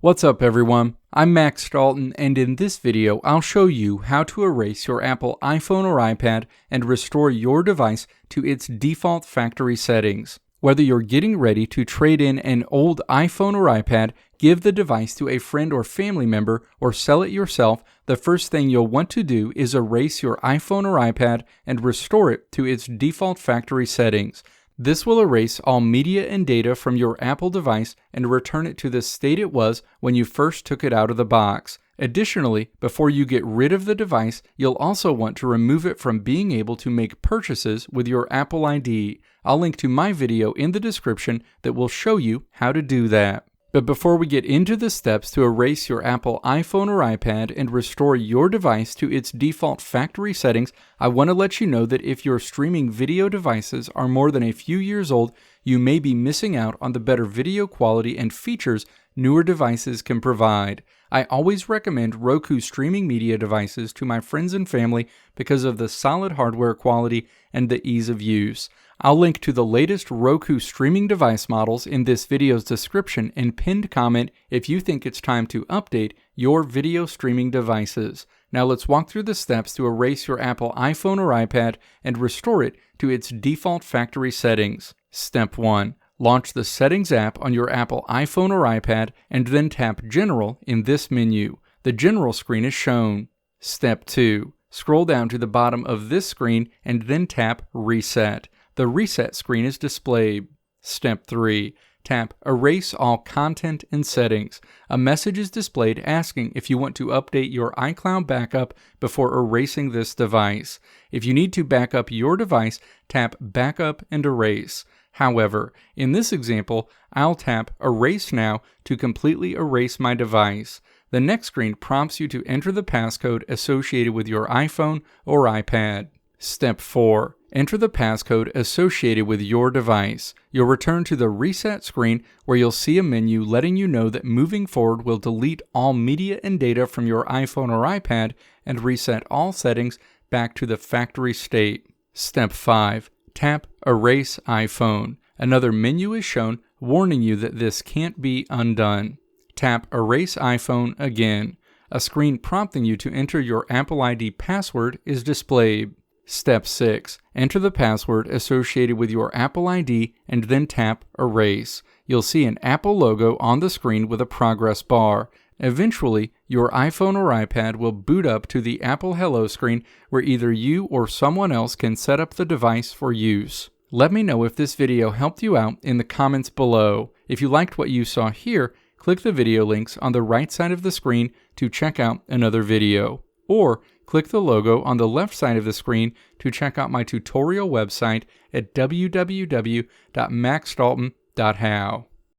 What's up everyone, I'm Max Dalton, and in this video I'll show you how to erase your Apple iPhone or iPad and restore your device to its default factory settings. Whether you're getting ready to trade in an old iPhone or iPad, give the device to a friend or family member, or sell it yourself, the first thing you'll want to do is erase your iPhone or iPad and restore it to its default factory settings. This will erase all media and data from your Apple device and return it to the state it was when you first took it out of the box. Additionally, before you get rid of the device, you'll also want to remove it from being able to make purchases with your Apple ID. I'll link to my video in the description that will show you how to do that. But before we get into the steps to erase your Apple iPhone or iPad and restore your device to its default factory settings, I want to let you know that if your streaming video devices are more than a few years old, you may be missing out on the better video quality and features newer devices can provide. I always recommend Roku streaming media devices to my friends and family because of the solid hardware quality and the ease of use. I'll link to the latest Roku streaming device models in this video's description and pinned comment if you think it's time to update your video streaming devices. Now let's walk through the steps to erase your Apple iPhone or iPad and restore it to its default factory settings. Step 1. Launch the Settings app on your Apple iPhone or iPad and then tap General in this menu. The General screen is shown. Step 2. Scroll down to the bottom of this screen and then tap Reset. The Reset screen is displayed. Step 3. Tap Erase All Content and Settings. A message is displayed asking if you want to update your iCloud backup before erasing this device. If you need to back up your device, tap Backup and Erase. However, in this example, I'll tap Erase Now to completely erase my device. The next screen prompts you to enter the passcode associated with your iPhone or iPad. Step 4. Enter the passcode associated with your device. You'll return to the Reset screen where you'll see a menu letting you know that moving forward will delete all media and data from your iPhone or iPad and reset all settings back to the factory state. Step 5. Tap Erase iPhone. Another menu is shown warning you that this can't be undone. Tap Erase iPhone again. A screen prompting you to enter your Apple ID password is displayed. Step 6. Enter the password associated with your Apple ID and then tap Erase. You'll see an Apple logo on the screen with a progress bar. Eventually, your iPhone or iPad will boot up to the Apple Hello screen where either you or someone else can set up the device for use. Let me know if this video helped you out in the comments below. If you liked what you saw here, click the video links on the right side of the screen to check out another video. Or click the logo on the left side of the screen to check out my tutorial website at www.maxdalton.how.